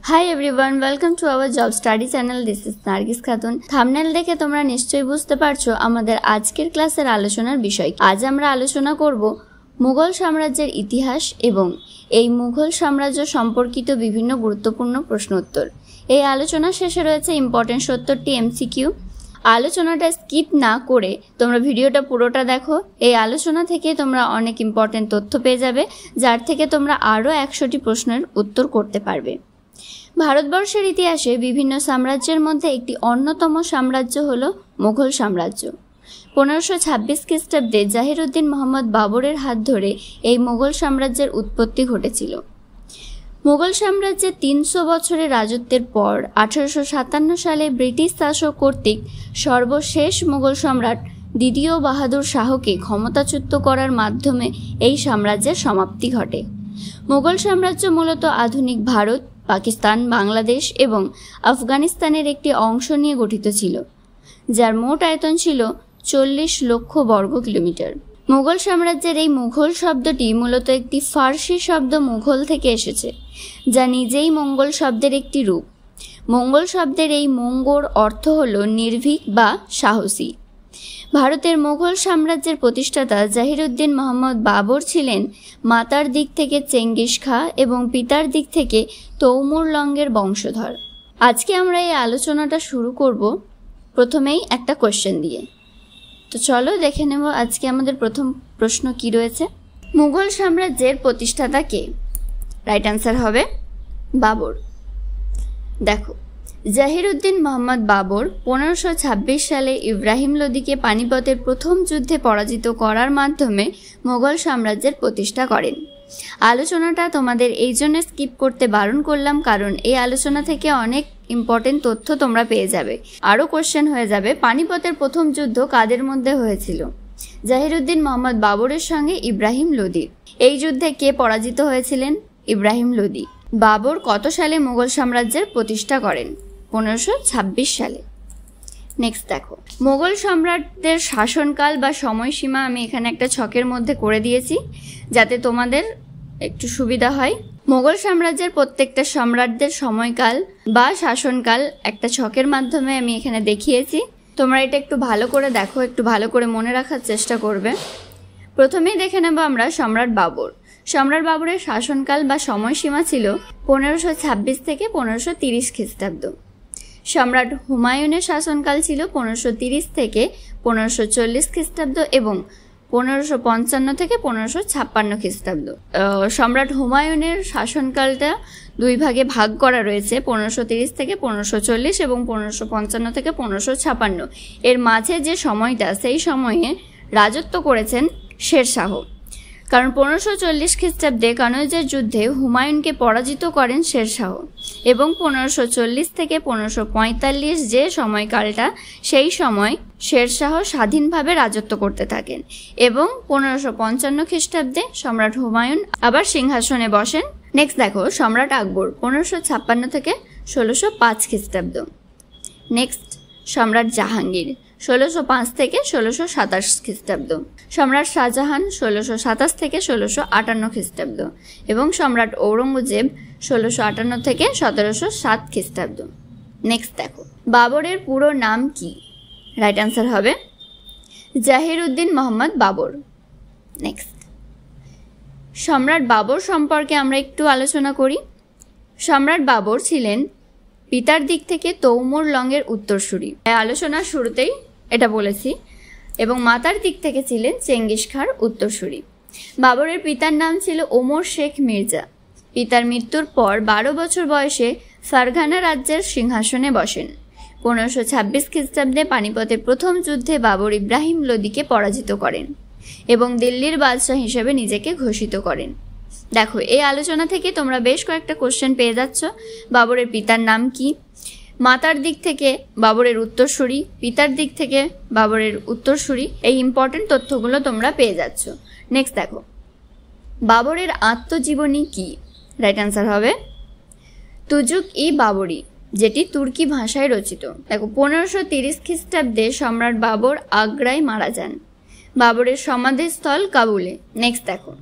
Hi everyone, welcome to our job study channel. This is Nargis Khatun. Thumbnail দেখে তোমরা নিশ্চয়ই বুঝতে পারছো আমাদের আজকের ক্লাসের আলোচনার বিষয়। আজ আমরা আলোচনা করব মুঘল সাম্রাজ্যের ইতিহাস এবং এই মুঘল সাম্রাজ্য সম্পর্কিত বিভিন্ন গুরুত্বপূর্ণ প্রশ্ন উত্তর। এই আলোচনা শেষে রয়েছে ইম্পর্টেন্ট 70টি এমসিকিউ। আলোচনাটা স্কিপ না করে তোমরা ভিডিওটা পুরোটা দেখো। এই আলোচনা থেকে তোমরা অনেক ইম্পর্টেন্ট তথ্য পেয়ে যাবে, যার থেকে তোমরা আরও 100টি প্রশ্নের উত্তর করতে পারবে। ভারতবর্ষের ইতিহাসে বিভিন্ন সাম্রাজ্যের মধ্যে একটি অন্যতম সাম্রাজ্য হল মুঘল সাম্রাজ্য। 1526 খ্রিস্টাব্দে জাহিরউদ্দিন মোহাম্মদ বাবরের হাত ধরে এই মুঘল সাম্রাজ্যের উৎপত্তি ঘটেছিল। মুঘল সাম্রাজ্যের 300 বছরের রাজত্বের পর 1857 সালে ব্রিটিশ শাসক কর্তৃক সর্বশেষ মুঘল সম্রাট দ্বিতীয় বাহাদুর শাহকে ক্ষমতাচ্যুত করার মাধ্যমে এই সাম্রাজ্যের সমাপ্তি ঘটে। মুঘল সাম্রাজ্য মূলত আধুনিক ভারত, পাকিস্তান, বাংলাদেশ এবং আফগানিস্তানের একটি অংশ নিয়ে গঠিত ছিল, যার মোট আয়তন ছিল 40 লক্ষ বর্গ কিলোমিটার। মুঘল সাম্রাজ্যের এই মুঘল শব্দটি মূলত একটি ফার্সি শব্দ মুঘল থেকে এসেছে, যা নিজেই মঙ্গল শব্দের একটি রূপ। মঙ্গল শব্দের এই মঙ্গল অর্থ হল নির্ভীক বা সাহসী। ভারতের মুঘল সাম্রাজ্যের প্রতিষ্ঠাতা জাহিরউদ্দিন মোহাম্মদ বাবর ছিলেন মাতার দিক থেকে চেঙ্গিস খাঁ এবং পিতার দিক থেকে তৈমুর লঙ্গের বংশধর। আজকে আমরা এই আলোচনাটা শুরু করব প্রথমেই একটা কোশ্চেন দিয়ে। তো চলো দেখে নেব আজকে আমাদের প্রথম প্রশ্ন কি রয়েছে। মুঘল সাম্রাজ্যের প্রতিষ্ঠাতা কে? রাইট অ্যান্সার হবে বাবর। দেখো, জাহিরউদ্দিন মোহাম্মদ বাবর 1526 সালে ইব্রাহিম লোদিকে পানিপথের প্রথম যুদ্ধে পরাজিত করার মাধ্যমে মুঘল সাম্রাজ্যের প্রতিষ্ঠা করেন। আলোচনাটা তোমাদের এই জন্য স্কিপ করতে বারণ করলাম, কারণ এই আলোচনা থেকে অনেক ইম্পর্টেন্ট তথ্য তোমরা পেয়ে যাবে। আরও কোশ্চেন হয়ে যাবে, পানিপথের প্রথম যুদ্ধ কাদের মধ্যে হয়েছিল? জাহিরউদ্দিন মোহাম্মদ বাবরের সঙ্গে ইব্রাহিম লোদির। এই যুদ্ধে কে পরাজিত হয়েছিলেন? ইব্রাহিম লোদি। বাবর কত সালে মুঘল সাম্রাজ্যের প্রতিষ্ঠা করেন? 1526 সালে। নেক্সট দেখো, মুঘল সম্রাটদের শাসনকাল বা সময়সীমা আমি এখানে একটা ছকের মধ্যে করে দিয়েছি, যাতে তোমাদের একটু সুবিধা হয়। মুঘল সাম্রাজ্যের প্রত্যেকটা সম্রাটদের সময়কাল বা শাসনকাল একটা ছকের মাধ্যমে আমি এখানে দেখিয়েছি। তোমরা এটা একটু ভালো করে দেখো, একটু ভালো করে মনে রাখার চেষ্টা করবে। প্রথমেই দেখে নেব আমরা সম্রাট বাবর। সম্রাট বাবরের শাসনকাল বা সময়সীমা ছিল 1526 থেকে 1530 খ্রিস্টাব্দ। সম্রাট হুমায়ুনের শাসনকাল ছিল 1530 থেকে 1540 খ্রিস্টাব্দ এবং 1555 থেকে 1556 খ্রিস্টাব্দ। সম্রাট হুমায়ুনের শাসনকালটা দুই ভাগে ভাগ করা রয়েছে, 1530 থেকে 1540 এবং 1555 থেকে 1556। এর মাঝে যে সময়টা, সেই সময়ে রাজত্ব করেছেন শের শাহ। কারণ 1540 খ্রিস্টাব্দে কানৌজের যুদ্ধে হুমায়ুনকে পরাজিত করেন শের শাহ এবং 1540 থেকে 1545 যে সময়কালটা, সেই সময় শের শাহ স্বাধীনভাবে রাজত্ব করতে থাকেন এবং 1555 খ্রিস্টাব্দে সম্রাট হুমায়ুন আবার সিংহাসনে বসেন। নেক্সট দেখো, সম্রাট আকবর 1556 থেকে 1605 খ্রিস্টাব্দ। নেক্সট সম্রাট জাহাঙ্গীর 1605 থেকে 1627 খ্রিস্টাব্দ। সম্রাট শাহজাহান 1627 থেকে 1658 খ্রিস্টাব্দ এবং সম্রাট ঔরঙ্গজেব 1658 থেকে 1707 খ্রিস্টাব্দ। নেক্সট দেখো, বাবরের পুরো নাম কি? রাইট অ্যান্সার হবে জাহিরউদ্দিন মোহাম্মদ বাবর। নেক্সট, সম্রাট বাবর সম্পর্কে আমরা একটু আলোচনা করি। সম্রাট বাবর ছিলেন পিতার দিক থেকে তৈমুর লঙ্গের উত্তরসূরি, আলোচনার শুরুতেই এটা বলেছি, এবং মাতার দিক থেকে ছিলেন চেঙ্গিস খাঁর উত্তরসূরি। বাবরের পিতার নাম ছিল ওমর শেখ মির্জা। পিতার মৃত্যুর পর 12 বছর বয়সে ফারঘানা রাজ্যের সিংহাসনে বসেন। 1526 খ্রিস্টাব্দে পানিপথের প্রথম যুদ্ধে বাবর ইব্রাহিম লোদিকে পরাজিত করেন এবং দিল্লির বাদশাহ হিসেবে নিজেকে ঘোষিত করেন। দেখো, এই আলোচনা থেকে তোমরা বেশ কয়েকটা কোশ্চেন পেয়ে যাচ্ছ। বাবরের পিতার নাম কি, মাতার দিক থেকে বাবরের উত্তরসূরি, পিতার দিক থেকে বাবরের উত্তরসূরি, এই ইম্পর্টেন্ট তথ্যগুলো তোমরা পেয়ে যাচ্ছ। নেক্সট দেখো, বাবরের আত্মজীবনী কি? রাইট অ্যান্সার হবে তুজুক-ই বাবরি, যেটি তুর্কি ভাষায় রচিত। দেখো, 1530 খ্রিস্টাব্দে সম্রাট বাবর আগ্রায় মারা যান। বাবরের সমাধিস্থল কাবুলে। নেক্সট দেখো,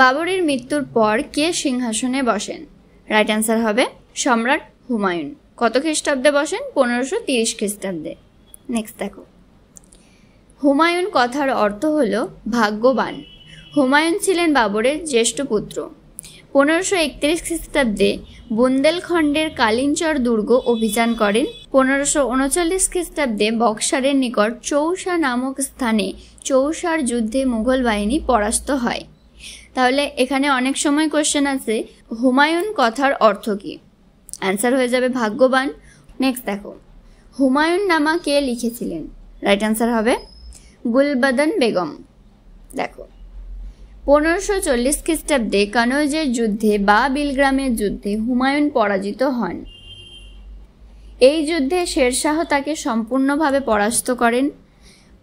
বাবরের মৃত্যুর পর কে সিংহাসনে বসেন? রাইট অ্যান্সার হবে সম্রাট হুমায়ুন কত খ্রিস্টাব্দে বসেন? 1530 খ্রিস্টাব্দে। নেক্সট দেখো, হুমায়ুন কথার অর্থ হলো ভাগ্যবান। হুমায়ুন ছিলেন বাবরের জ্যেষ্ঠ পুত্র। 1531 খ্রিস্টাব্দে বুন্দেলখণ্ডের কালিঞ্চর দুর্গ অভিযান করেন। 1539 খ্রিস্টাব্দে বক্সারের নিকট চৌসা নামক স্থানে চৌসার যুদ্ধে মুঘল বাহিনী পরাস্ত হয়। তাহলে এখানে অনেক সময় কোশ্চেন আছে হুমায়ুন কথার অর্থ কী? অ্যান্সার হয়ে যাবে ভাগ্যবান। নেক্সট দেখো, হুমায়ুন নামা কে লিখেছিলেন? রাইট অ্যান্সার হবে গুলবদন বেগম। দেখো, 1540 খ্রিস্টাব্দে কানৌজের যুদ্ধে বা বিলগ্রামের যুদ্ধে হুমায়ুন পরাজিত হন। এই যুদ্ধে শেরশাহ তাকে সম্পূর্ণভাবে পরাস্ত করেন।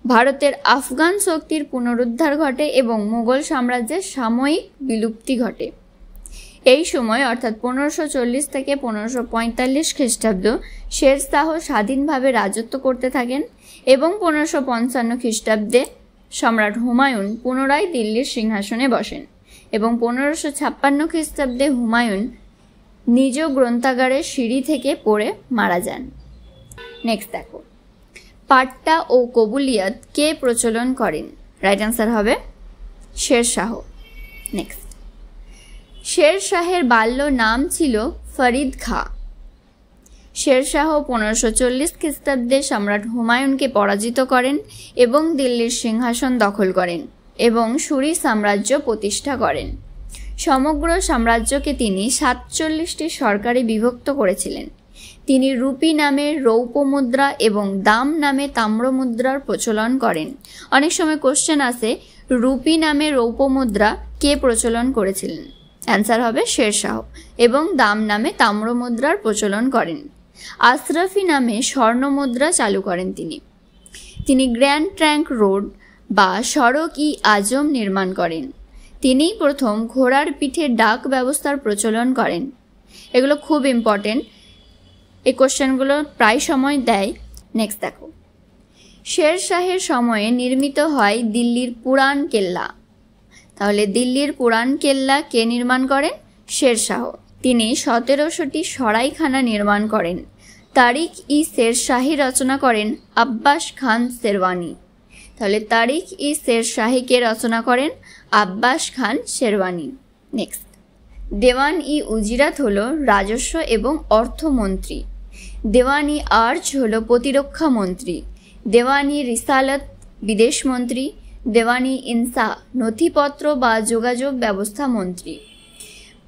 ভারতের আফগান শক্তির পুনরুদ্ধার ঘটে এবং মুঘল সাম্রাজ্যের সাময়িক বিলুপ্তি ঘটে। এই সময় অর্থাৎ 1540 থেকে 1545 খ্রিস্টাব্দ শেরশাহ স্বাধীনভাবে রাজত্ব করতে থাকেন এবং 1555 খ্রিস্টাব্দে সম্রাট হুমায়ুন পুনরায় দিল্লির সিংহাসনে বসেন এবং 1556 খ্রিস্টাব্দে হুমায়ুন নিজ গ্রন্থাগারের সিঁড়ি থেকে পড়ে মারা যান। নেক্সট দেখো, পাট্টা ও কবুলিয়াত কে প্রচলন করেন? রাইট অ্যান্সার হবে শেরশাহ। নেক্সট, শেরশাহের বাল্য নাম ছিল ফরিদ খাঁ। শেরশাহ 1540 খ্রিস্টাব্দে সম্রাট হুমায়ুনকে পরাজিত করেন এবং দিল্লির সিংহাসন দখল করেন এবং সুরি সাম্রাজ্য প্রতিষ্ঠা করেন। সমগ্র সাম্রাজ্যকে তিনি 47টি সরকারে বিভক্ত করেছিলেন। তিনি রুপি নামে রৌপ্য মুদ্রা এবং দাম নামে তাম্র মুদ্রার প্রচলন করেন। অনেক সময় কোশ্চেন আসে রুপি নামে রৌপ্য মুদ্রা কে প্রচলন করেছিলেন? অ্যান্সার হবে শেরশাহ এবং দাম নামে তাম্র মুদ্রার প্রচলন করেন। আশরাফি নামে স্বর্ণ মুদ্রা চালু করেন তিনি গ্র্যান্ড ট্রাঙ্ক রোড বা সড়ক ই আজম নির্মাণ করেন। তিনিই প্রথম ঘোড়ার পিঠে ডাক ব্যবস্থার প্রচলন করেন। এগুলো খুব ইম্পর্টেন্ট, এই কোশ্চেনগুলো প্রায় সময় দেয়। নেক্সট দেখো, শেরশাহের সময়ে নির্মিত হয় দিল্লির পুরান কেল্লা। তাহলে দিল্লির পুরান কেল্লা কে নির্মাণ করেন? শেরশাহ। তিনি 1700টি সরাইখানা নির্মাণ করেন। তারিখ ই শেরশাহী রচনা করেন আব্বাস খান শেরওয়ানি। তাহলে তারিখ ই শেরশাহীকে রচনা করেন আব্বাস খান শেরওয়ানি। নেক্সট, দেওয়ান ই উজিরাত হল রাজস্ব এবং অর্থমন্ত্রী। দেওয়ান ই আর্চ হল প্রতিরক্ষা মন্ত্রী। দেওয়ান ই রিসালত বিদেশ মন্ত্রী। দেওয়ান ই ইনসা নথিপত্র বা যোগাযোগ ব্যবস্থা মন্ত্রী।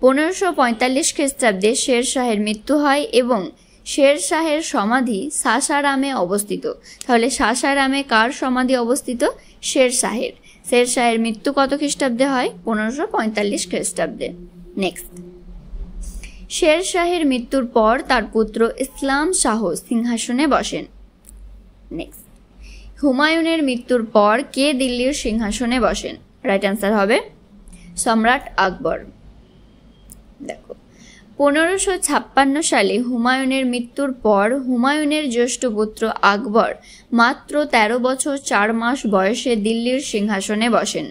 1545 খ্রিস্টাব্দে শেরশাহের মৃত্যু হয় এবং শেরশাহের সমাধি সাসারামে অবস্থিত। তাহলে সাসারামে কার সমাধি অবস্থিত? শেরশাহের। শেরশাহের মৃত্যু কত খ্রিস্টাব্দে হয়? 1545 খ্রিস্টাব্দে। নেক্সট, শেরশাহের মৃত্যুর পর তার পুত্র ইসলাম শাহ সিংহাসনে বসেন। নেক্সট, হুমায়ুনের মৃত্যুর পর কে দিল্লির সিংহাসনে বসেন? রাইট অ্যান্সার হবে সম্রাট আকবর। দেখো, 1556 সালে হুমায়ুনের মৃত্যুর পর হুমায়ুনের জ্যেষ্ঠ পুত্র আকবর মাত্র 13 বছর 4 মাস বয়সে দিল্লির সিংহাসনে বসেন।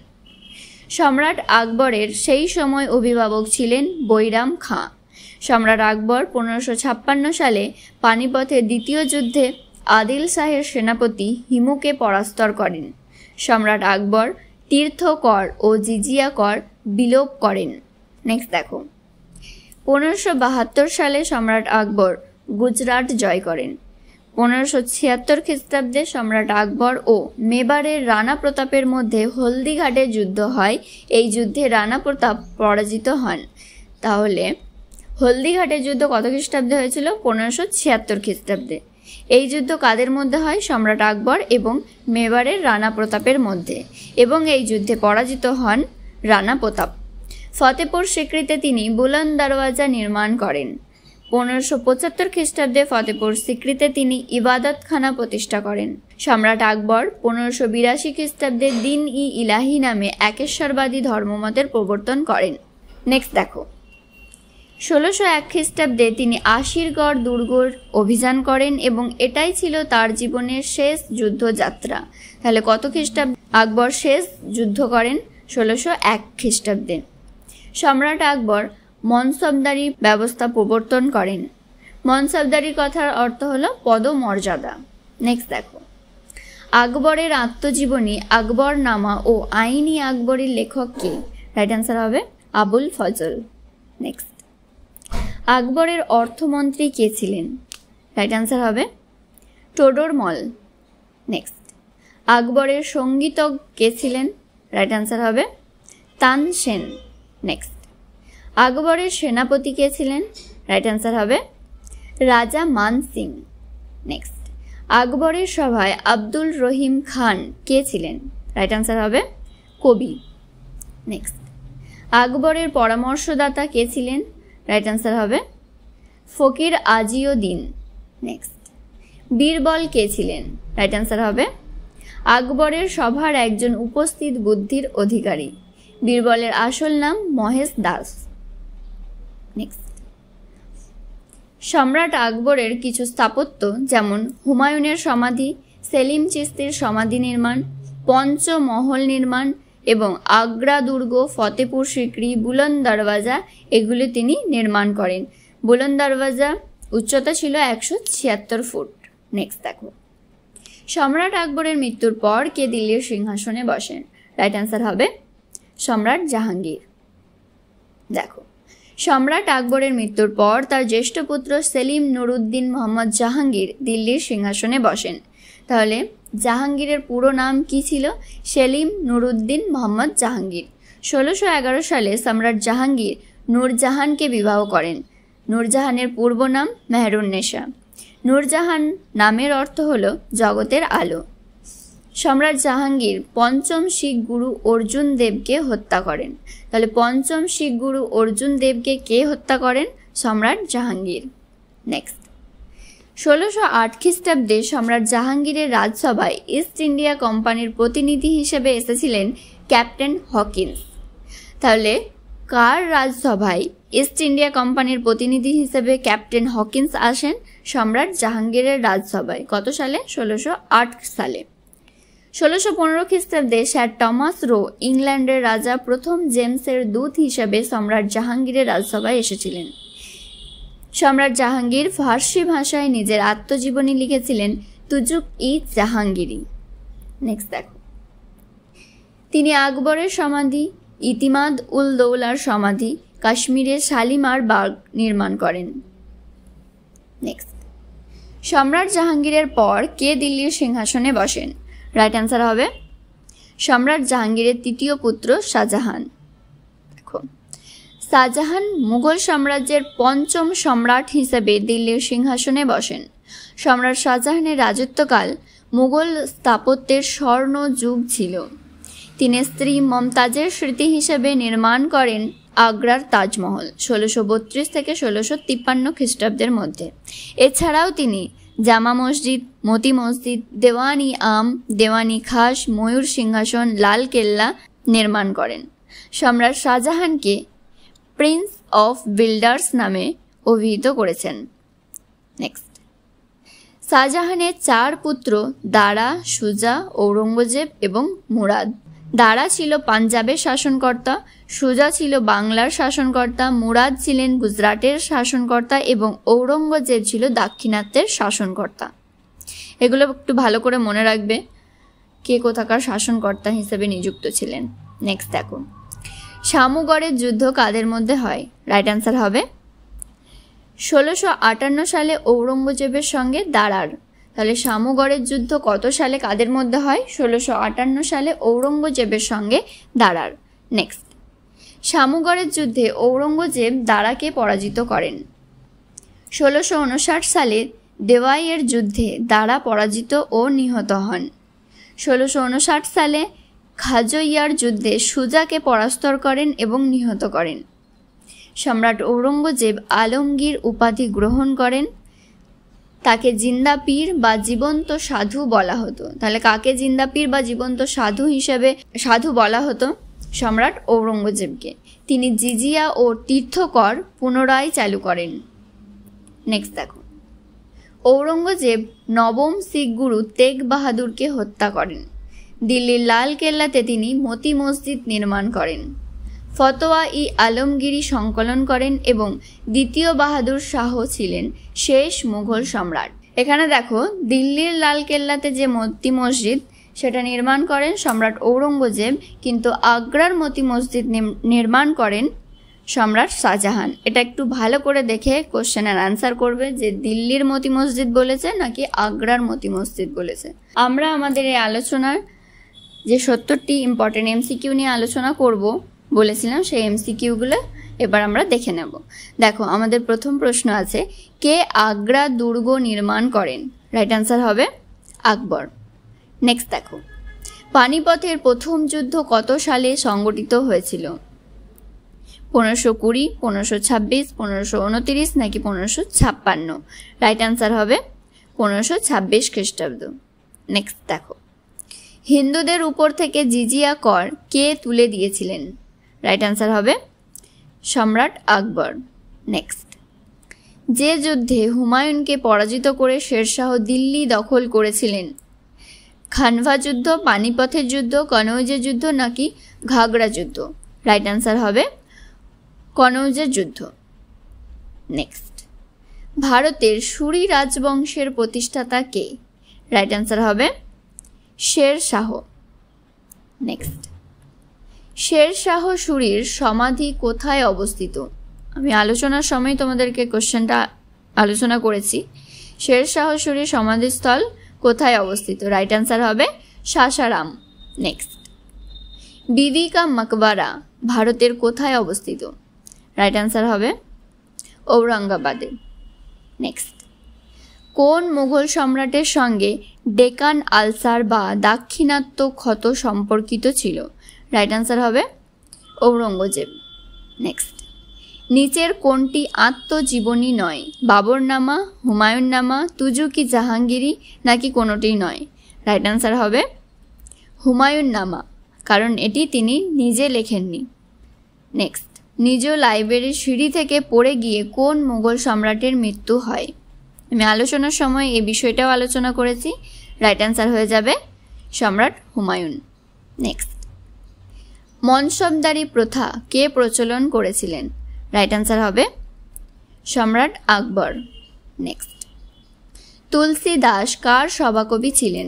সম্রাট আকবরের সেই সময় অভিভাবক ছিলেন বৈরাম খাঁ। সম্রাট আকবর 1556 সালে পানিপথের দ্বিতীয় যুদ্ধে আদিল শাহের সেনাপতি হিমুকে পরাস্ত করেন। সম্রাট আকবর তীর্থ কর ও জিজিয়া কর বিলোপ করেন। নেক্সট দেখো, 1572 সালে সম্রাট আকবর গুজরাট জয় করেন। 1576 খ্রিস্টাব্দে সম্রাট আকবর ও মেবারের রানা প্রতাপের মধ্যে হলদিঘাটে যুদ্ধ হয়। এই যুদ্ধে রানা প্রতাপ পরাজিত হন। তাহলে হলদিঘাটের যুদ্ধ কত খ্রিস্টাব্দে হয়েছিল? 1576 খ্রিস্টাব্দে। এই যুদ্ধ কাদের মধ্যে হয়? সম্রাট আকবর এবং মেবারের রানা প্রতাপের মধ্যে, এবং এই যুদ্ধে পরাজিত হন রানা প্রতাপ। ফতেপুর সিক্রিতে তিনি বুলন্দ দরওয়াজা নির্মাণ করেন। 1575 খ্রিস্টাব্দে ফতেপুর সিক্রিতে তিনি ইবাদতখানা প্রতিষ্ঠা করেন। সম্রাট আকবর 1582 খ্রিস্টাব্দে দিন ই ইলাহি নামে একেশ্বরবাদী ধর্মমতের প্রবর্তন করেন। নেক্সট দেখো, 1601 খ্রিস্টাব্দে তিনি আশিরগড় দুর্গর অভিযান করেন এবং এটাই ছিল তার জীবনের শেষ যুদ্ধযাত্রা। তাহলে কত খ্রিস্টাব্দে আকবর শেষ যুদ্ধ করেন? 1601 খ্রিস্টাব্দে। সম্রাট আকবর মনসবদারি ব্যবস্থা প্রবর্তন করেন। মনসবদারির কথার অর্থ হলো পদমর্যাদা। নেক্সট দেখো, আকবরের আত্মজীবনী আকবরনামা ও আইনি আকবরের লেখক কে? রাইট অ্যান্সার হবে আবুল ফজল। নেক্সট, আকবরের অর্থমন্ত্রী কে ছিলেন? রাইট অ্যান্সার হবে টোডরমল। নেক্সট, আকবরের সঙ্গীতজ্ঞ কে ছিলেন? রাইট অ্যান্সার হবে তানসেন। নেক্সট, আকবরের সেনাপতি কে ছিলেন? রাইট অ্যান্সার হবে রাজা মান সিং। নেক্সট, আকবরের সভায় আব্দুল রহিম খান কে ছিলেন? রাইট অ্যান্সার হবে কবি। নেক্সট, আকবরের পরামর্শদাতা কে ছিলেন? রাইট অ্যান্সার হবে ফকির আজিউদ্দিন। নেক্সট, বীরবল কে ছিলেন? রাইট অ্যান্সার হবে আকবরের সভার একজন উপস্থিত বুদ্ধির অধিকারী। বীরবলের আসল নাম মহেশ দাস। নেক্সট, সম্রাট আকবরের কিছু স্থাপত্য যেমন হুমায়ুনের সমাধি, সেলিম চিশতির সমাধি নির্মাণ, পঞ্চমহল নির্মাণ এবং আগ্রা দুর্গ, ফতেপুর সিক্রি, বুলন্দ দরওয়াজা এগুলি তিনি নির্মাণ করেন। বুলন্দ দরওয়াজা উচ্চতা ছিল 176 ফুট। নেক্সট দেখো, সম্রাট আকবরের মৃত্যুর পর কে দিল্লির সিংহাসনে বসেন? রাইট অ্যান্সার হবে সম্রাট জাহাঙ্গীর। দেখো, সম্রাট আকবরের মৃত্যুর পর তার জ্যেষ্ঠ পুত্র সেলিম নুরউদ্দিন মোহাম্মদ জাহাঙ্গীর দিল্লির সিংহাসনে বসেন। তাহলে জাহাঙ্গীরের পুরো নাম কি ছিল? সেলিম নুরউদ্দিন মোহাম্মদ জাহাঙ্গীর। 1611 সালে সম্রাট জাহাঙ্গীর নূরজাহানকে বিবাহ করেন। নূরজাহানের পূর্ব নাম মেহেরুন্নেসা। নূরজাহান নামের অর্থ হল জগতের আলো। সম্রাট জাহাঙ্গীর পঞ্চম শিখ গুরু অর্জুন দেবকে হত্যা করেন। তাহলে পঞ্চম শিখ গুরু অর্জুন দেবকে কে হত্যা করেন? সম্রাট জাহাঙ্গীর। নেক্সট, 1608 খ্রিস্টাব্দে সম্রাট জাহাঙ্গীরের রাজসভায় ইস্ট ইন্ডিয়া কোম্পানির প্রতিনিধি হিসেবে এসেছিলেন ক্যাপ্টেন হকিন্স। তাহলে কার রাজসভায় ইস্ট ইন্ডিয়া কোম্পানির প্রতিনিধি হিসেবে ক্যাপ্টেন হকিন্স আসেন? সম্রাট জাহাঙ্গীরের রাজসভায়। কত সালে? 1608 সালে। 1615 খ্রিস্টাব্দে স্যার টমাস রো ইংল্যান্ডের রাজা প্রথম জেমসের দূত হিসেবে সম্রাট জাহাঙ্গীরের রাজসভায় এসেছিলেন। সম্রাট জাহাঙ্গীর ফার্সি ভাষায় নিজের আত্মজীবনী লিখেছিলেন তুজুক ই জাহাঙ্গীরি। নেক্সট দেখো, তিনি আকবরের সমাধি, ইতিমাদ উল দৌলার সমাধি, কাশ্মীরের শালিমার বাগ নির্মাণ করেন। নেক্সট, সম্রাট জাহাঙ্গীরের পর কে দিল্লির সিংহাসনে বসেন? রাইট অ্যান্সার হবে সম্রাট জাহাঙ্গীরের তৃতীয় পুত্র শাহজাহান। দেখো, শাহজাহান মুঘল সাম্রাজ্যের পঞ্চম সম্রাট হিসেবে দিল্লির সিংহাসনে বসেন। সম্রাট শাহজাহানের রাজত্বকাল মুঘল স্থাপত্যের স্বর্ণ যুগ ছিল। তিনি স্ত্রী মমতাজের স্মৃতি হিসেবে নির্মাণ করেন আগ্রার তাজমহল 1632 থেকে 1653 খ্রিস্টাব্দের মধ্যে। এছাড়াও তিনি জামা মসজিদ, মতি মসজিদ, দেওয়ানি আম, দেওয়ানি খাস, ময়ূর সিংহাসন, লাল কেল্লা নির্মাণ করেন। সম্রাট শাহজাহানকে প্রিন্স অফ বিল্ডার্স নামে অভিহিত করেছেন। নেক্সট, শাহজাহানের 4 পুত্র দারা, সুজা, ঔরঙ্গজেব এবং মুরাদ। দারা ছিল পাঞ্জাবের শাসনকর্তা, সুজা ছিল বাংলার শাসনকর্তা, মুরাদ ছিলেন গুজরাটের শাসনকর্তা এবং ঔরঙ্গজেব ছিল দাক্ষিণাত্যের শাসনকর্তা। এগুলো একটু ভালো করে মনে রাখবে কে কোথাকার শাসনকর্তা হিসেবে নিযুক্ত ছিলেন। নেক্সট দেখো, শামুগড়ের যুদ্ধ কাদের মধ্যে হয়? রাইট অ্যান্সার হবে 1658 সালে ঔরঙ্গজেবের সঙ্গে দারার। তাহলে শামুগড়ের যুদ্ধ কত সালে কাদের মধ্যে হয়? 1658 সালে ঔরঙ্গজেবের সঙ্গে দারার। নেক্সট, শামুগড়ের যুদ্ধে ঔরঙ্গজেব দারাকে পরাজিত করেন। 1659 সালে দেওয়াইয়ের যুদ্ধে দারা পরাজিত ও নিহত হন। 1659 সালে খাজইয়ার যুদ্ধে সুজাকে পরাস্ত করেন এবং নিহত করেন। সম্রাট ঔরঙ্গজেব আলমগীর উপাধি গ্রহণ করেন। তাকে জিন্দা পীর বা জীবন্ত সাধু বলা হতো। তাহলে কাকে জিন্দা পীর বা জীবন্ত সাধু হিসেবে সাধু বলা হতো? সম্রাট ঔরঙ্গজেবকে। তিনি জিজিয়া ও তীর্থকর পুনরায় চালু করেন। নেক্সট দেখো, ঔরঙ্গজেব নবম শিখ গুরু তেগ বাহাদুরকে হত্যা করেন। দিল্লির লাল কেল্লাতে তিনি মতি মসজিদ নির্মাণ করেন। ফতোয়া ই আলমগীরি সংকলন করেন এবং দ্বিতীয় বাহাদুর শাহ ছিলেন শেষ মুঘল সম্রাট। এখানে দেখো, দিল্লির লালকেল্লাতে যে মতি মসজিদ সেটা নির্মাণ করেন সম্রাট ঔরঙ্গজেব, কিন্তু আগ্রার মতি মসজিদ নির্মাণ করেন সম্রাট শাহজাহান। এটা একটু ভালো করে দেখে কোশ্চেনের অ্যান্সার করবে যে দিল্লির মতি মসজিদ বলেছে নাকি আগ্রার মতি মসজিদ বলেছে। আমরা আমাদের এই আলোচনার যে 70টি ইম্পর্টেন্ট এমসিকিউ নিয়ে আলোচনা করব বলেছিলাম, সেই এমসিকিউগুলো এবার আমরা দেখে নেব। দেখো, আমাদের প্রথম প্রশ্ন আছে, কে আগ্রা দুর্গ নির্মাণ করেন? রাইট অ্যান্সার হবে আকবর। নেক্সট দেখো, পানিপথের প্রথম যুদ্ধ কত সালে সংগঠিত হয়েছিল? 1520, 1526, 1529 নাকি 1556? রাইট অ্যান্সার হবে 1526 খ্রিস্টাব্দ। নেক্সট দেখো, হিন্দুদের উপর থেকে জিজিয়া কর কে তুলে দিয়েছিলেন? রাইট অ্যান্সার হবে সম্রাট আকবর। নেক্সট, যে যুদ্ধে হুমায়ুনকে পরাজিত করে শেরশাহ দিল্লি দখল করেছিলেন? খানভা যুদ্ধ, পানিপথের যুদ্ধ, কনৌজের যুদ্ধ নাকি ঘাগড়া যুদ্ধ? রাইট অ্যান্সার হবে কনৌজের যুদ্ধ। নেক্সট, ভারতের সুরি রাজবংশের প্রতিষ্ঠাতা কে? রাইট অ্যান্সার হবে শেরশাহ। নেক্সট, শেরশাহ সুরির সমাধি কোথায় অবস্থিত? আমি আলোচনার সময় তোমাদেরকে কোশ্চেনটা আলোচনা করেছি। শেরশাহ সুরির সমাধিস্থল কোথায় অবস্থিত? রাইট অ্যান্সার হবে সাসারাম। নেক্সট, বিবি কা মকবরা ভারতের কোথায় অবস্থিত? রাইট অ্যান্সার হবে ঔরঙ্গাবাদে। নেক্সট, কোন মুঘল সম্রাটের সঙ্গে ডেকান আলসার বা দাক্ষিণাত্য ক্ষত সম্পর্কিত ছিল? রাইট অ্যান্সার হবে ঔরঙ্গজেব। নেক্সট, নিচের কোনটি আত্মজীবনী নয়? বাবরনামা, হুমায়ুননামা, তুজুকি জাহাঙ্গীরি নাকি কোনোটি নয়? রাইট অ্যান্সার হবে হুমায়ুননামা, কারণ এটি তিনি নিজে লেখেননি। নেক্সট, নিজ লাইব্রেরির সিঁড়ি থেকে পড়ে গিয়ে কোন মুঘল সম্রাটের মৃত্যু হয়? আমি আলোচনার সময় এই বিষয়টাও আলোচনা করেছি। রাইট অ্যান্সার হয়ে যাবে সম্রাট হুমায়ুন। নেক্সট, মনসবদারি প্রথা কে প্রচলন করেছিলেন? রাইট অ্যান্সার হবে সম্রাট আকবর। নেক্সট, তুলসী দাস কার সভাকবি ছিলেন?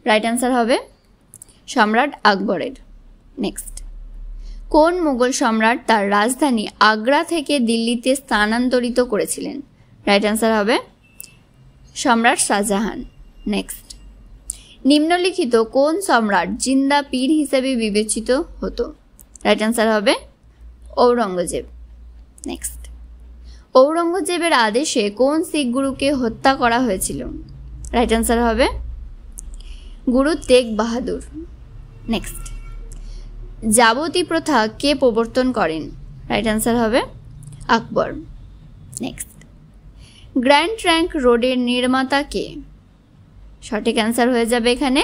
রাইট অ্যান্সার হবে সম্রাট আকবরের। নেক্সট, কোন মুঘল সম্রাট তার রাজধানী আগ্রা থেকে দিল্লিতে স্থানান্তরিত করেছিলেন? রাইট অ্যান্সার হবে সম্রাট শাহজাহান। নেক্সট, নিম্নলিখিত কোন সম্রাট জিন্দা পীর হিসেবে বিবেচিত হতো? রাইট অ্যান্সার হবে ঔরঙ্গজেব। নেক্সট, ঔরঙ্গজেবের আদেশে কোন শিখ গুরুকে হত্যা করা হয়েছিল? রাইট অ্যান্সার হবে গুরু তেগ বাহাদুর। নেক্সট, যাবতী প্রথা কে প্রবর্তন করেন? রাইট অ্যান্সার হবে আকবর। নেক্সট, গ্র্যান্ড ট্রাঙ্ক রোডের নির্মাতা কে? সঠিক অ্যান্সার হয়ে যাবে এখানে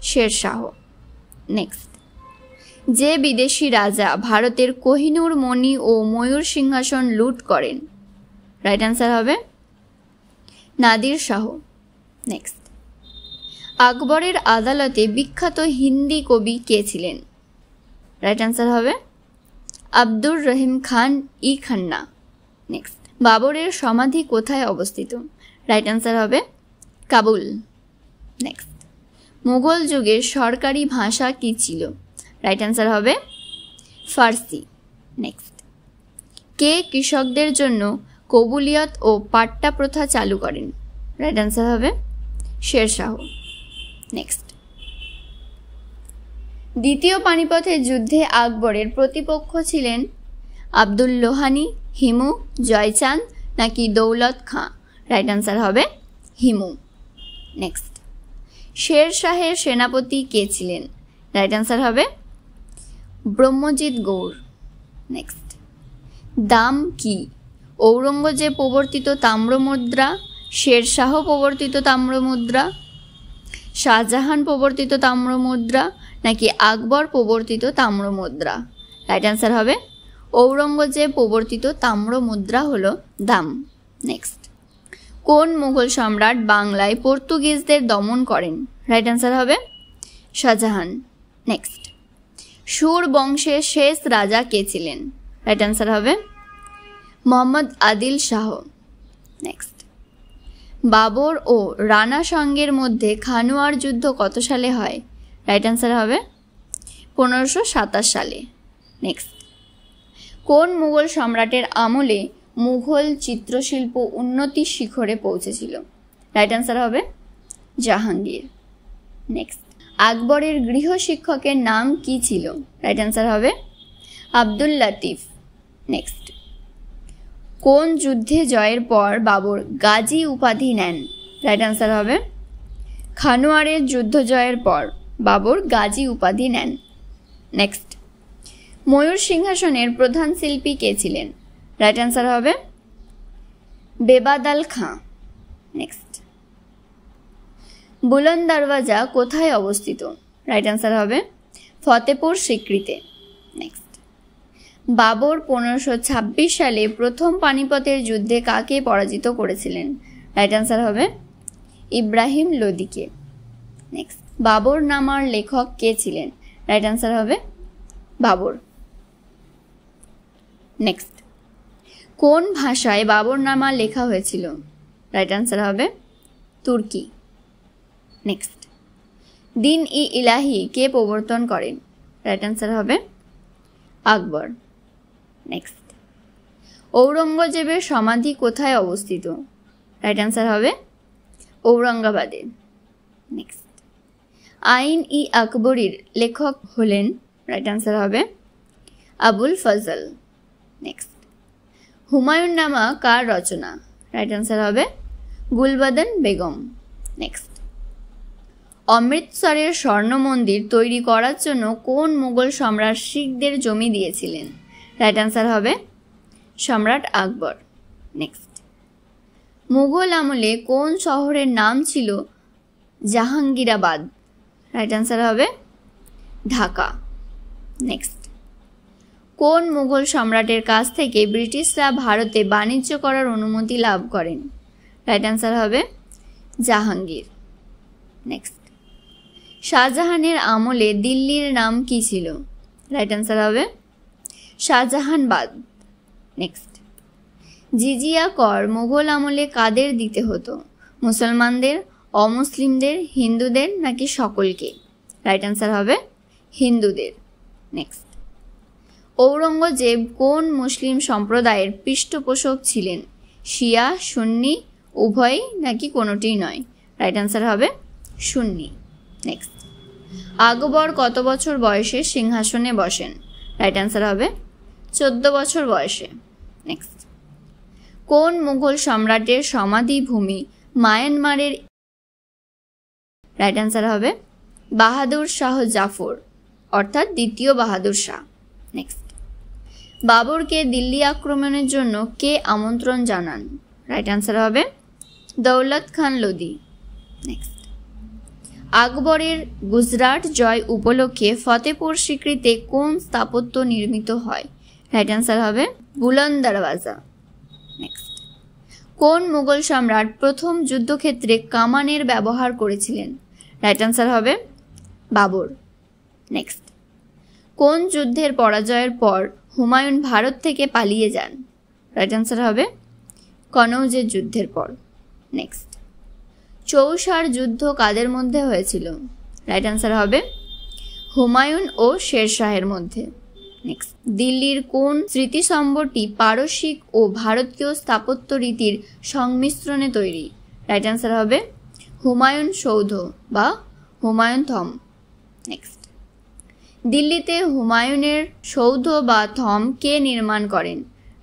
শেরশাহ। নেক্সট, যে বিদেশি রাজা ভারতের কোহিনূর মণি ও ময়ূর সিংহাসন লুট করেন? রাইট অ্যান্সার হবে নাদির শাহ। নেক্সট, আকবরের আদালতে বিখ্যাত হিন্দি কবি কে ছিলেন? রাইট অ্যান্সার হবে আব্দুর রহিম খান ই খান্না। নেক্সট, বাবরের সমাধি কোথায় অবস্থিত? রাইট অ্যান্সার হবে কাবুল। নেক্সট, মুঘল যুগের সরকারি ভাষা কী ছিল? রাইট অ্যান্সার হবে ফার্সি। নেক্সট, কে কৃষকদের জন্য কবুলিয়ত ও পাট্টা প্রথা চালু করেন? রাইট অ্যান্সার হবে শেরশাহ। নেক্সট, দ্বিতীয় পানিপথের যুদ্ধে আকবরের প্রতিপক্ষ ছিলেন আব্দুল লোহানি, হিমু, জয়চাঁদ নাকি দৌলত খাঁ? রাইট অ্যান্সার হবে হিমু। নেক্সট, শের শাহের সেনাপতি কে ছিলেন? রাইট অ্যান্সার হবে ব্রহ্মজিৎ গৌর। নেক্সট, দাম কি? ঔরঙ্গজেব প্রবর্তিত তাম্রমুদ্রা, শেরশাহ প্রবর্তিত তাম্রমুদ্রা, শাহজাহান প্রবর্তিত তাম্রমুদ্রা নাকি আকবর প্রবর্তিত তাম্রমুদ্রা? রাইট অ্যান্সার হবে ঔরঙ্গজেব প্রবর্তিত তাম্রমুদ্রা হলো দাম। নেক্সট, কোন মুঘল সম্রাট বাংলায় পর্তুগিজদের দমন করেন? রাইট অ্যান্সার হবে শাহজাহান। নেক্সট, সুর বংশের শেষ রাজা কে ছিলেন? রাইট অ্যান্সার হবে মোহাম্মদ আদিল শাহ। নেক্সট, বাবর ও রানা সঙ্গের মধ্যে খানুয়ার যুদ্ধ কত সালে হয়? রাইট অ্যান্সার হবে 1527 সালে। নেক্সট, কোন মুঘল সম্রাটের আমলে মুঘল চিত্রশিল্প উন্নতির শিখরে পৌঁছেছিল? রাইট অ্যান্সার হবে জাহাঙ্গীর। নেক্সট, আকবরের গৃহ শিক্ষকের নাম কি ছিল? রাইট অ্যান্সার হবে আব্দুল লতিফ। নেক্সট, কোন যুদ্ধে জয়ের পর বাবর গাজী উপাধি নেন? রাইট অ্যান্সার হবে খানোয়ারের যুদ্ধ জয়ের পর বাবর গাজী উপাধি নেন। নেক্সট, ময়ূর সিংহাসনের প্রধান শিল্পী কে ছিলেন? রাইট অ্যান্সার হবে বেবাদাল খাঁ। নেক্সট, বুলন্দ দরওয়াজা কোথায় অবস্থিত? রাইট অ্যান্সার হবে ফতেপুর সিক্রিতে। নেক্সট, বাবর 1526 সালে প্রথম পানিপথের যুদ্ধে কাকে পরাজিত করেছিলেন? রাইট অ্যান্সার হবে ইব্রাহিম লোদিকে। নেক্সট, বাবর নামার লেখক কে ছিলেন? রাইট অ্যান্সার হবে বাবর। নেক্সট, কোন ভাষায় বাবরনামা লেখা হয়েছিল? রাইট অ্যান্সার হবে তুর্কি। নেক্সট, দিন ই ইলাহি কে প্রবর্তন করেন? রাইট অ্যান্সার হবে আকবর। নেক্সট, ঔরঙ্গজেবের সমাধি কোথায় অবস্থিত? রাইট অ্যান্সার হবে ঔরঙ্গাবাদে। নেক্সট, আইন ই আকবরীর লেখক হলেন? রাইট অ্যান্সার হবে আবুল ফজল। নেক্সট, হুমায়ুন নামা কার রচনা? রাইট অ্যান্সার হবে গুলবদন বেগম। নেক্সট, অমৃতসরের স্বর্ণ মন্দির তৈরি করার জন্য কোন মুঘল সম্রাট শিখদের জমি দিয়েছিলেন? রাইট অ্যান্সার হবে সম্রাট আকবর। নেক্সট, মুঘল আমলে কোন শহরের নাম ছিল জাহাঙ্গীরাবাদ? রাইট অ্যান্সার হবে ঢাকা। নেক্সট, কোন মুঘল সম্রাটের কাছ থেকে ব্রিটিশরা ভারতে বাণিজ্য করার অনুমতি লাভ করেন? রাইট অ্যান্সার হবে জাহাঙ্গীর। নেক্সট, শাহজাহানের আমলে দিল্লির নাম কি ছিল? রাইট অ্যান্সার হবে শাহজাহানবাদ। নেক্সট, জিজিয়া কর মুঘল আমলে কাদের দিতে হতো? মুসলমানদের, অমুসলিমদের, হিন্দুদের নাকি সকলকে? রাইট অ্যান্সার হবে হিন্দুদের। নেক্সট, ঔরঙ্গজেব কোন মুসলিম সম্প্রদায়ের পৃষ্ঠপোষক ছিলেন? শিয়া, সুন্নি, উভয় নাকি কোনোটিই নয়? রাইট অ্যান্সার হবে সুন্নি। নেক্সট, আকবর কত বছর বয়সে সিংহাসনে বসেন? রাইট অ্যান্সার হবে 14 বছর বয়সে। নেক্সট, কোন মুঘল সম্রাটের সমাধিভূমি মায়ানমারের? রাইট অ্যান্সার হবে বাহাদুর শাহ জাফর, অর্থাৎ দ্বিতীয় বাহাদুর শাহ। নেক্সট, বাবরকে দিল্লি আক্রমণের জন্য কে আমন্ত্রণ জানান? রাইট অ্যান্সার হবে দৌলত খান লোদি। নেক্সট, আকবরের গুজরাট জয় উপলক্ষে ফতেপুর সিক্রিতে কোন স্থাপত্য নির্মিত হয়? রাইট অ্যান্সার হবে বুলন্দ দরওয়াজা। নেক্সট, কোন মুঘল সম্রাট প্রথম যুদ্ধক্ষেত্রে কামানের ব্যবহার করেছিলেন? রাইট অ্যান্সার হবে বাবর। নেক্সট, কোন যুদ্ধের পরাজয়ের পর হুমায়ুন ভারত থেকে পালিয়ে যান? রাইট অ্যান্সার হবে কনৌজের যুদ্ধের পর। নেক্সট, চৌসার যুদ্ধ কাদের মধ্যে হয়েছিল? রাইট অ্যান্সার হবে হুমায়ুন ও শেরশাহের মধ্যে। নেক্সট, দিল্লির কোন স্মৃতিস্তম্ভটি পারসিক ও ভারতীয় স্থাপত্য রীতির সংমিশ্রণে তৈরি? রাইট অ্যান্সার হবে হুমায়ুন সৌধ বা হুমায়ুন থম। নেক্সট, দিল্লিতে হুমায়ুনের সৌধ বা থম কে নির্মাণ করেন?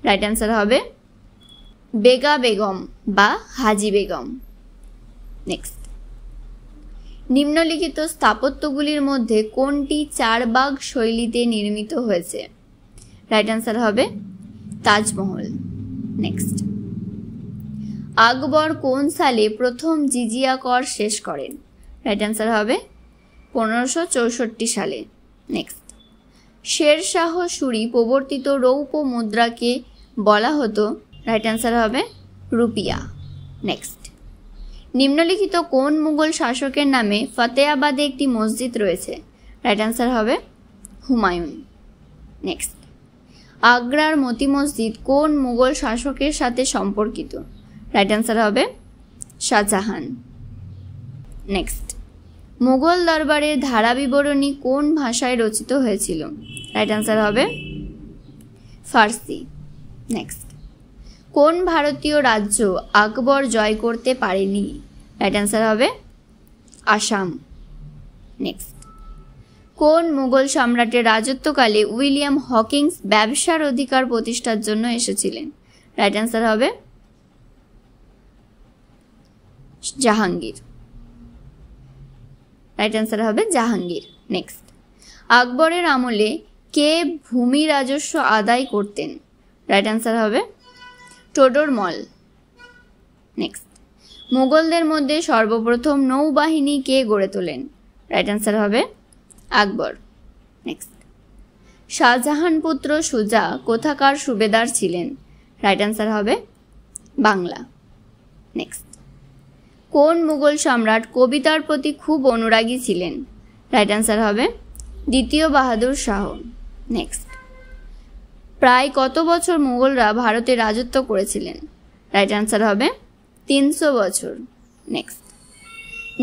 রাইট অ্যান্সার হবে বেগা বেগম বা হাজি বেগম। নেক্সট, নিম্নলিখিত স্থাপত্যগুলির মধ্যে কোনটি চারবাগ শৈলীতে নির্মিত হয়েছে? রাইট অ্যান্সার হবে তাজমহল। নেক্সট, আকবর কোন সালে প্রথম জিজিয়া কর শেষ করেন? রাইট অ্যান্সার হবে 1564 সালে। নেক্সট, শেরশাহ সুরি প্রবর্তিত রৌপ্য মুদ্রাকে বলা হতো? রাইট অ্যান্সার হবে রুপিয়া। নেক্সট, নিম্নলিখিত কোন মুঘল শাসকের নামে ফতেয়াবাদে একটি মসজিদ রয়েছে? রাইট অ্যান্সার হবে হুমায়ুন। নেক্সট, আগ্রার মতি মসজিদ কোন মুঘল শাসকের সাথে সম্পর্কিত? রাইট অ্যান্সার হবে শাহজাহান। নেক্সট, মুঘল দরবারের ধারা বিবরণী কোন ভাষায় রচিত হয়েছিল? রাইট অ্যান্সার হবে ফার্সি। নেক্সট, কোন ভারতীয় রাজ্য আকবর জয় করতে পারেনি? রাইট অ্যান্সার হবে আসাম। নেক্সট, কোন মুঘল সম্রাটের রাজত্বকালে উইলিয়াম হকিংস ব্যবসার অধিকার প্রতিষ্ঠার জন্য এসেছিলেন? রাইট অ্যান্সার হবে জাহাঙ্গীর। রাইট অ্যান্সার হবে জাহাঙ্গীর। নেক্সট, আকবরের আমলে কে ভূমি রাজস্ব আদায় করতেন? রাইট অ্যান্সার হবে টোডরমল। নেক্সট, মুঘলদের মধ্যে সর্বপ্রথম নৌবাহিনী কে গড়ে তোলেন? রাইট অ্যান্সার হবে আকবর। নেক্সট, শাহজাহান পুত্র সুজা কোথাকার সুবেদার ছিলেন? রাইট অ্যান্সার হবে বাংলা। নেক্সট, কোন মুঘল সম্রাট কবিতার প্রতি খুব অনুরাগী ছিলেন? রাইট অ্যান্সার হবে দ্বিতীয় বাহাদুর শাহ। নেক্সট, প্রায় কত বছর মুঘলরা ভারতে রাজত্ব করেছিলেন? রাইট অ্যান্সার হবে 300 বছর। নেক্সট,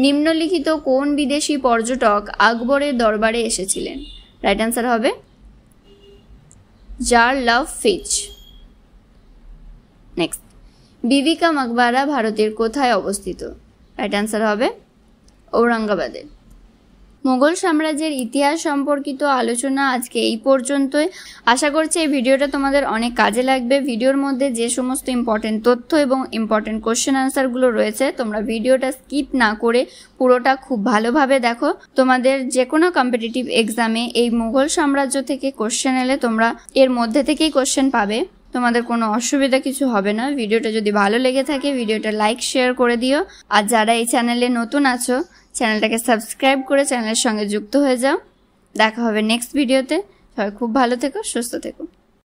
নিম্নলিখিত কোন বিদেশি পর্যটক আকবরের দরবারে এসেছিলেন? রাইট অ্যান্সার হবে জার্ল অফ ফিচ। নেক্সট, বিবি কা মাকবারা ভারতের কোথায় অবস্থিত? রাইট অ্যান্সার হবে ঔরঙ্গাবাদে। মুঘল সাম্রাজ্যের ইতিহাস সম্পর্কিত আলোচনা আজকে এই পর্যন্তই। আশা করছি এই ভিডিওটা তোমাদের অনেক কাজে লাগবে। ভিডিওর মধ্যে যে সমস্ত ইম্পর্টেন্ট তথ্য এবং ইম্পর্টেন্ট কোশ্চেন আনসারগুলো রয়েছে তোমরা ভিডিওটা স্কিপ না করে পুরোটা খুব ভালোভাবে দেখো। তোমাদের যে কোনো কম্পিটিটিভ এক্সামে এই মুঘল সাম্রাজ্য থেকে কোশ্চেন এলে তোমরা এর মধ্যে থেকেই কোশ্চেন পাবে, তোমাদের কোনো অসুবিধা কিছু হবে না। ভিডিওটা যদি ভালো লেগে থাকে ভিডিওটা লাইক শেয়ার করে দিও। আর যারা এই চ্যানেলে নতুন আছো চ্যানেলটাকে সাবস্ক্রাইব করে চ্যানেলের সঙ্গে যুক্ত হয়ে যাও। দেখা হবে নেক্সট ভিডিওতে। সবাই খুব ভালো থেকো, সুস্থ থেকো।